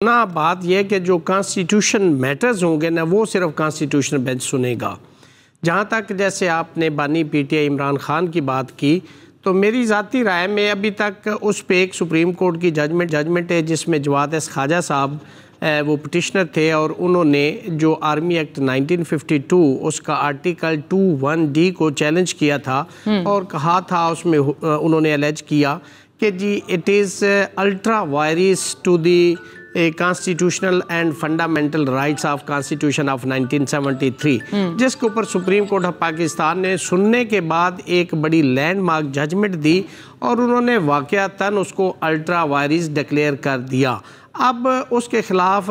ना बात यह कि जो कॉन्स्टिट्यूशन मैटर्स होंगे ना वो सिर्फ कॉन्स्टिट्यूशन बेंच सुनेगा। जहाँ तक जैसे आपने बानी पीटीआई इमरान खान की बात की, तो मेरी ज़ाती राय में अभी तक उस पे एक सुप्रीम कोर्ट की जजमेंट है जिसमें जवाद एस ख्वाजा साहब वो पिटिशनर थे और उन्होंने जो आर्मी एक्ट 1952 उसका आर्टिकल 21D को चैलेंज किया था और कहा था उसमें उन्होंने एलेज किया कि जी it is ultra vires to the constitutional and fundamental rights of constitution of 1973, जिसके ऊपर सुप्रीम कोर्ट ऑफ पाकिस्तान ने सुनने के बाद एक बड़ी लैंडमार्क जजमेंट दी और उन्होंने वाक़यातन उसको अल्ट्रा वायरस डिक्लेयर कर दिया। अब उसके ख़िलाफ़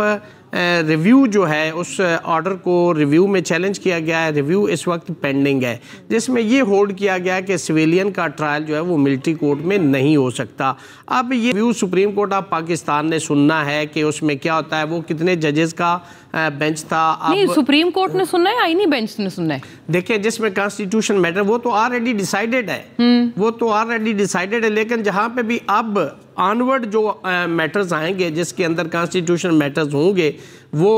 रिव्यू जो है उस ऑर्डर को रिव्यू में चैलेंज किया गया है। रिव्यू इस वक्त पेंडिंग है जिसमें ये होल्ड किया गया है कि सिविलियन का ट्रायल जो है वो मिलिट्री कोर्ट में नहीं हो सकता। अब ये review supreme court of Pakistan ने सुनना है कि उसमें क्या होता है, वो कितने जजेस का बेंच था। नहीं, सुप्रीम कोर्ट ने सुनना है, आईनी बेंच ने सुनना है। देखिए जिसमें कॉन्स्टिट्यूशन मैटर वो तो ऑलरेडी डिसाइडेड है, वो तो ऑलरेडी डिसाइडेड है, लेकिन जहाँ पे भी अब ऑनवर्ड जो मैटर्स आएंगे जिसके अंदर कॉन्स्टिट्यूशन मैटर्स होंगे वो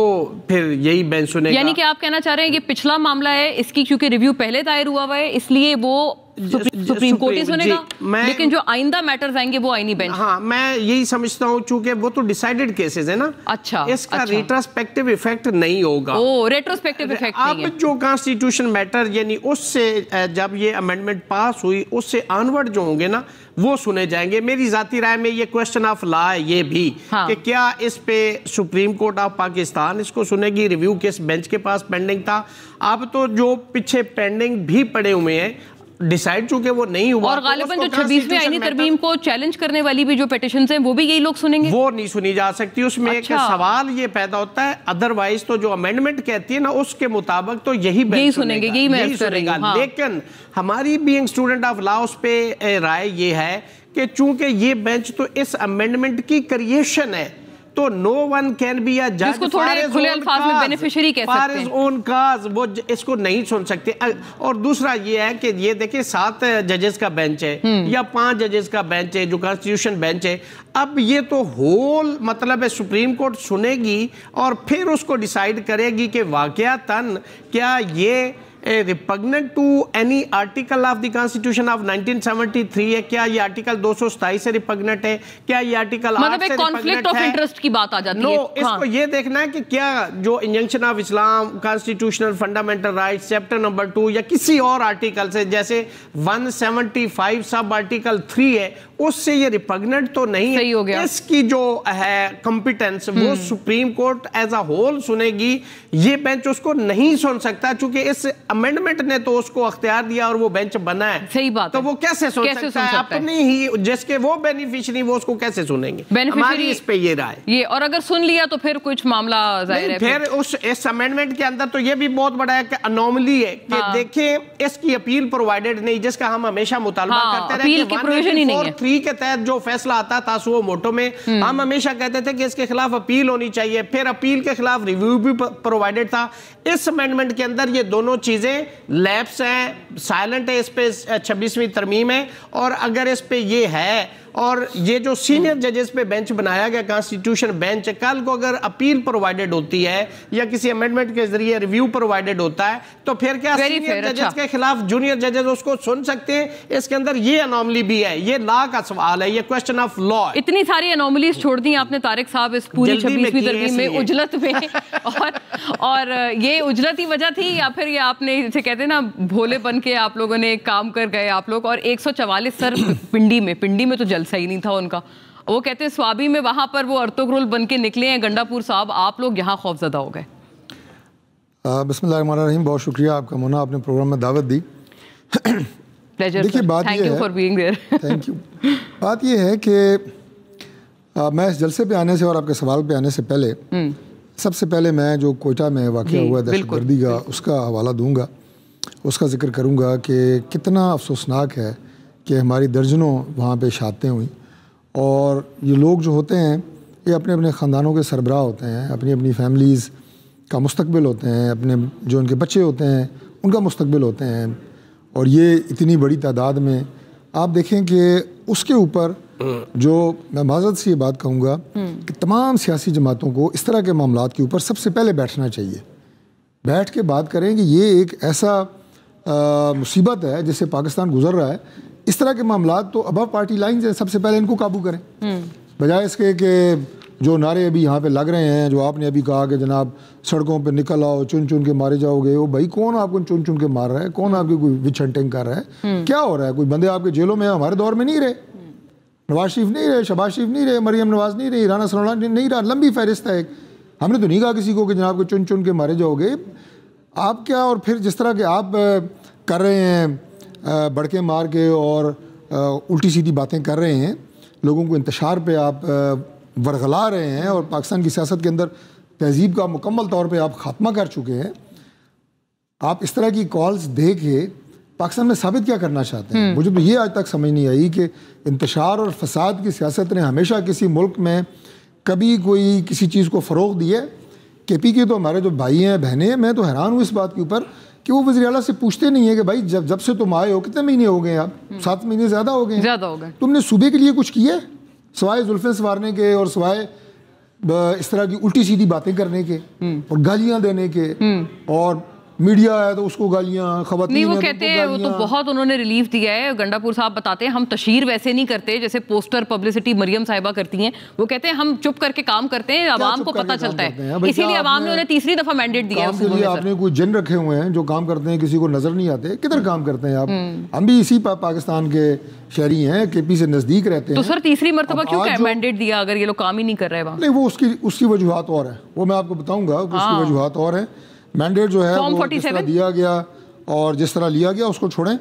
फिर यही बेंच सुनेगा। यानी कि आप कहना चाह रहे हैं कि पिछला मामला है, इसकी क्योंकि रिव्यू पहले दायर हुआ हुआ है इसलिए वो सुप्रीम कोर्ट ही सुनेगा, लेकिन जो आइंदा मैटर्स आएंगे वो आईनी बेंच। हाँ, मैं यही समझता हूँ चूंकि वो तो डिसाइडेड केसेस है ना। अच्छा, इसका रेट्रोस्पेक्टिव इफेक्ट नहीं होगा। ओ, रेट्रोस्पेक्टिव इफेक्ट नहीं है। अब जो कॉन्स्टिट्यूशन मैटर यानी उससे जब ये अमेंडमेंट पास हुई उससे ऑनवर्ड जो होंगे ना वो सुने जाएंगे। मेरी जाती राय में ये क्वेश्चन ऑफ लॉ है ये भी कि क्या इस पे सुप्रीम कोर्ट ऑफ पाकिस्तान इसको सुनेगी, रिव्यू किस बेंच के पास पेंडिंग था। अब तो जो पीछे पेंडिंग भी पड़े हुए हैं डिसाइड चूंकि वो नहीं हुआ और गालिबन जो 26वीं आईनी तरमीम को चैलेंज करने वाली भी जो पिटिशंस हैं वो भी यही लोग सुनेंगे, वो नहीं सुनी जा सकती। उसमें एक सवाल ये पैदा होता है, अदरवाइज तो जो अमेंडमेंट कहती है ना उसके मुताबिक तो यही सुनेंगे, यही सुनेगा। लेकिन हमारी बीइंग स्टूडेंट ऑफ लॉ उस पे राय ये है कि चूंकि ये बेंच तो इस अमेंडमेंट की क्रिएशन है तो no one can be a जज, जिसको थोड़े खुले अल्फाज में बेनिफिशियरी कह सकते हैं, ओन काज, वो इसको नहीं सुन सकते। और दूसरा ये है कि ये देखिए 7 जजेस का बेंच है या 5 जजेस का बेंच है जो कॉन्स्टिट्यूशन बेंच है। अब ये तो होल मतलब है सुप्रीम कोर्ट सुनेगी और फिर उसको डिसाइड करेगी कि वाकयातन क्या ये repugnant to any article of the constitution of 1973 है, क्या ये आर्टिकल 227 से रिपग्नेंट है, क्या ये आर्टिकल मतलब एक कॉन्फ्लिक्ट ऑफ इंटरेस्ट की बात आ जाती है। इसको ये देखना है कि क्या जो injunction of Islam, constitutional fundamental rights chapter number 2 या किसी और आर्टिकल से जैसे 175 सब आर्टिकल 3 है उससे ये रिपग्नेंट तो नहीं सही हो गया। इसकी जो है कॉम्पिटेंस वो supreme court as a whole सुनेगी, ये बेंच उसको नहीं सुन सकता चूंकि इस अमेंडमेंट ने तो उसको अख्तियार दिया और वो बेंच बना है। सही बात तो वो कैसे सुन सकता है अपनी ही जिसके वो बेनिफिशियरी वो उसको कैसे सुनेंगे। हमारी इस पे ये राय ये, और अगर सुन लिया तो फिर कुछ मामला जाहिर है फिर उस इस अमेंडमेंट के अंदर तो ये भी बहुत बड़ा है कि अनोमली है कि देखिए इसकी अपील प्रोवाइडेड नहीं, जिसका हम हमेशा मुतालबा करते रहे कि 183 के तहत जो फैसला आता था सुओ मोटो में हम हमेशा कहते थे कि इसके खिलाफ अपील होनी चाहिए, फिर अपील के खिलाफ रिव्यू भी प्रोवाइडेड था। इस अमेंडमेंट के अंदर ये दोनों चीजें लैप्स हैं, साइलेंट है, इस पे 26वीं तरमीम है और अगर इस पे ये है और ये जो सीनियर जजेस पे बेंच बनाया गया कॉन्स्टिट्यूशन बेंच, कल को अगर अपील प्रोवाइडेड होती है या किसी अमेंडमेंट के जरिए रिव्यू प्रोवाइडेड होता है तो फिर क्या सीनियर जजेस के खिलाफ जूनियर जजेस उसको सुन सकते हैं। इसके अंदर ये अनोमली भी है, ये लॉ का सवाल है, ये क्वेश्चन ऑफ लॉ। इतनी सारी अनोमलीज छोड़ दी आपने तारिक साहब इस पूरी 26वीं तरमीम में उजलत में और ये उजलत ही वजह थी या फिर ये आपने जैसे कहते हैं ना भोले बन के आप लोगों ने काम कर गए आप लोग। और 144 सर पिंडी में तो जलसा ही नहीं था उनका। वो कहते हैं स्वाबी में वहां पर वो अर्तुगरुल बन के निकले हैं गंडापुर साहब, आप लोग यहाँ खौफजदा हो गए। बिस्मिल्लाहिर्रहमानिर्रहीम, बहुत शुक्रिया आपका मोना, आपने प्रोग्राम में दावत दी। देखिए बात ये है, थैंक यू। बात ये है कि मैं इस जलसे पे आने से और आपके सवाल पे आने से पहले सबसे पहले मैं जो कोयटा में वाक़या हुआ दहशतगर्दी का उसका हवाला दूंगा, उसका जिक्र करूंगा कि कितना अफसोसनाक है कि हमारी दर्जनों वहाँ पे शहादतें हुई और ये लोग जो होते हैं ये अपने अपने ख़ानदानों के सरबराह होते हैं, अपनी अपनी फैमिलीज़ का मुस्तकबिल होते हैं, अपने जो उनके बच्चे होते हैं उनका मुस्तकबिल होते हैं और ये इतनी बड़ी तादाद में आप देखें कि उसके ऊपर जो मैं माज़रत से ये बात कहूँगा कि तमाम सियासी जमातों को इस तरह के मामलात के ऊपर सबसे पहले बैठना चाहिए, बैठ के बात करें कि ये एक ऐसा मुसीबत है जिससे पाकिस्तान गुजर रहा है। इस तरह के मामलात तो अबव पार्टी लाइन है, सबसे पहले इनको काबू करें, बजाय इसके कि जो नारे अभी यहाँ पे लग रहे हैं, जो आपने अभी कहा कि जनाब सड़कों पे निकल आओ, चुन चुन के मारे जाओगे। वो भाई कौन आपको चुन चुन के मार रहा है? कौन आपकी कोई विच हंटिंग कर रहा है? क्या हो रहा है? कोई बंदे आपके जेलों में हमारे दौर में नहीं रहे, नवाज शरीफ नहीं रहे, शहबाज शरीफ नहीं रहे, मरियम नवाज नहीं रही, राना सरोला नहीं रहा, लंबी फहरिस्त है। हमने तो नहीं कहा किसी को कि जनाब को चुन चुन के मारे जाओगे आप। क्या और फिर जिस तरह के आप कर रहे हैं बड़के मार के और उल्टी सीधी बातें कर रहे हैं, लोगों को इंतशार पे आप वरगला रहे हैं और पाकिस्तान की सियासत के अंदर तहजीब का मुकम्मल तौर पे आप ख़ात्मा कर चुके हैं। आप इस तरह की कॉल्स दे के पाकिस्तान में साबित क्या करना चाहते हैं? मुझे तो ये आज तक समझ नहीं आई कि इंतशार और फसाद की सियासत ने हमेशा किसी मुल्क में कभी कोई किसी चीज़ को फ़रोग़ दिया। KP के तो हमारे जो भाई हैं बहनें हैं, मैं तो हैरान हूँ इस बात के ऊपर कि वो वज़ीर आला से पूछते नहीं है कि भाई जब से तुम आए हो कितने महीने हो गए आप? 7 महीने ज़्यादा हो गए। तुमने सूबे के लिए कुछ किया सवाए जुल्फ़ें संवारने के और सवाए इस तरह की उल्टी सीधी बातें करने के और गालियाँ देने के? और मीडिया है तो उसको गालियाँ, खवातीन नहीं, वो कहते हैं वो तो बहुत उन्होंने रिलीफ दिया है। गंडापुर साहब बताते हैं हम तशहीर वैसे नहीं करते जैसे पोस्टर पब्लिसिटी मरियम साहिबा करती हैं। वो कहते हैं हम चुप करके काम करते हैं, आवाम को पता चलता है, इसीलिए आवाम ने उन्हें तीसरी दफा मैंडेट दिया है। आपने कोई जिन रखे हुए हैं जो काम करते हैं, किसी को नजर नहीं आते, किधर काम करते हैं आप? हम भी इसी पाकिस्तान के शहरी हैं, KP से नजदीक रहते हैं। तो सर तीसरी मरतबा क्यों मैंडेट दिया अगर ये लोग काम ही नहीं कर रहे? नहीं, वो उसकी वजूहात और है, वो मैं आपको बताऊंगा। उसकी वजूहात और है। मैंडेट जो है वो जिस तरह दिया गया और जिस तरह लिया गया उसको छोड़ें।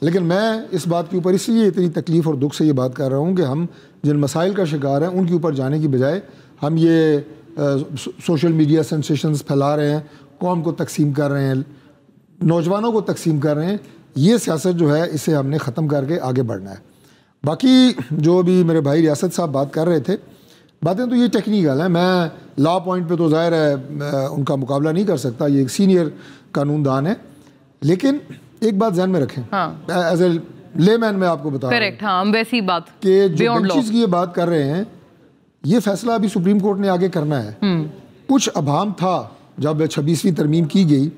लेकिन मैं इस बात के ऊपर इसलिए इतनी तकलीफ़ और दुख से ये बात कर रहा हूँ कि हम जिन मसाइल का शिकार हैं उनके ऊपर जाने की बजाय हम ये सोशल मीडिया सेंसेशंस फैला रहे हैं, कौम को तकसीम कर रहे हैं, नौजवानों को तकसीम कर रहे हैं। ये सियासत जो है इसे हमने ख़त्म करके आगे बढ़ना है। बाकी जो भी मेरे भाई रियासत साहब बात कर रहे थे, बातें तो ये टेक्निकल हैं। मैं लॉ पॉइंट पे तो ज़ाहिर है उनका मुकाबला नहीं कर सकता, ये एक सीनियर कानूनदान है। लेकिन एक बात ध्यान में रखें, एज ए लेमैन मैं आपको बता रहा हूं, वैसी बात कि जो बेंचेस की ये बात कर रहे हैं, ये फैसला अभी सुप्रीम कोर्ट ने आगे करना है। कुछ अभाम था जब 26वीं तरमीम की गई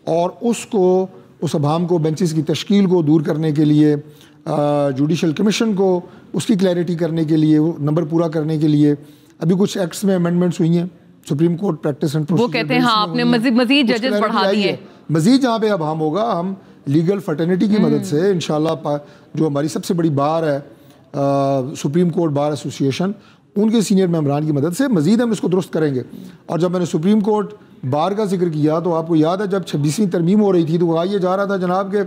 और उस अभाम को बेंचेस की तश्कील को दूर करने के लिए, जुडिशल कमीशन को उसकी क्लैरिटी करने के लिए, वो नंबर पूरा करने के लिए अभी कुछ एक्ट्स में अमेंडमेंट्स हुई हैं। Supreme court practice and procedure, वो कहते हैं हाँ आपने मजीद जजेस बढ़ा दिए। मजीद जहाँ पे अभाम होगा हम लीगल फर्टर्निटी की मदद से इंशाल्लाह, जो हमारी सबसे बड़ी बार है सुप्रीम कोर्ट बार एसोसिएशन, उनके सीनियर मेंबरान की मदद से मजीद हम इसको दुरुस्त करेंगे। और जब मैंने सुप्रीम कोर्ट बार का जिक्र किया तो आपको याद है जब 26वीं तरमीम हो रही थी तो कहा यह जा रहा था जनाब के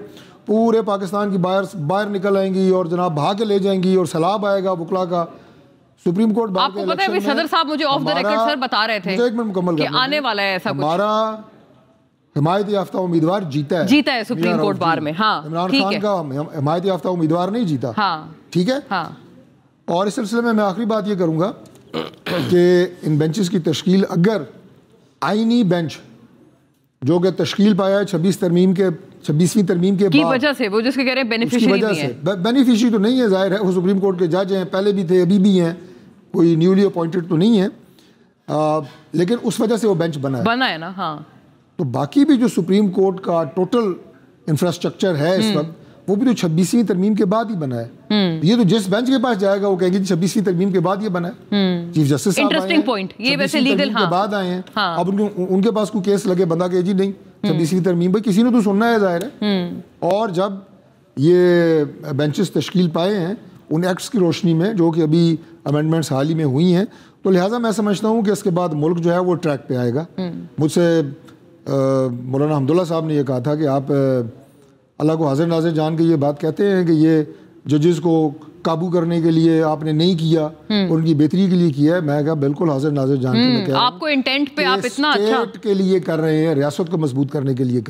पूरे पाकिस्तान की बाहर निकल आएंगी और जनाब भाग के ले जाएंगी और सैलाब आएगा वकला का। सुप्रीम कोर्ट बार आपको पता है सदर साहब मुझे ऑफ द रिकॉर्ड सर बता रहे थे एक मिनट मुकम्मल कि आने वाला है ऐसा कुछ। हमारा हिमायत याफ्ता उम्मीदवार जीता है सुप्रीम कोर्ट बार में। हाँ, इमरान खान का हिमायत याफ्ता उम्मीदवार नहीं जीता। ठीक है। और इस सिलसिले में मैं आखिरी बात ये करूंगा कि इन बेंचेस की तश्कील, अगर आईनी बेंच जो कि तश्कील पाया है 26वीं तरमीम के की वजह से, वो जिसके कह रहे हैं बेनिफिशियरी भी हैं। बेनिफिशियरी तो नहीं है, जाहिर है वो सुप्रीम कोर्ट के जज हैं, पहले भी थे अभी भी हैं, कोई न्यूली अपॉइंटेड तो नहीं है, लेकिन उस वजह से वो बेंच बना है ना। हाँ, तो बाकी भी जो सुप्रीम कोर्ट का टोटल इंफ्रास्ट्रक्चर है इस वक्त, वो भी तो 26वीं तरमीम के बाद ही बना है। ये तो जिस बेंच के पास जाएगा वो कहेंगे 26वीं तरमीम के बाद ये बना है। चीफ जस्टिस साहब इंटरेस्टिंग पॉइंट, ये वैसे लीगल के बाद आए हैं। अब उनके पास कोई केस लगे, बंदा कहे जी नहीं 26वीं तरमीम, भाई किसी ने तो सुनना है जाहिर है। और जब ये बेंचेस तश्कील पाए हैं उन एक्ट्स की रोशनी में जो कि अभी अमेंडमेंट्स हाल ही में हुई हैं, तो लिहाजा मैं समझता हूँ कि इसके बाद मुल्क जो है वो ट्रैक पे आएगा। मुझसे मौलाना हमदुल्ला साहब ने यह कहा था कि आप अल्लाह को हाजिर नाजिर जान के ये बात कहते हैं कि ये जजेस को काबू करने के लिए आपने नहीं किया, उनकी बेहतरी के लिए किया है। मैं कहा बिल्कुल हाजिर नाजिर जान के मैं कह रहा हूं, आपको इंटेंट पे आप इतना अच्छा के लिए कर रहे हैं, रियासत को मजबूत करने के लिए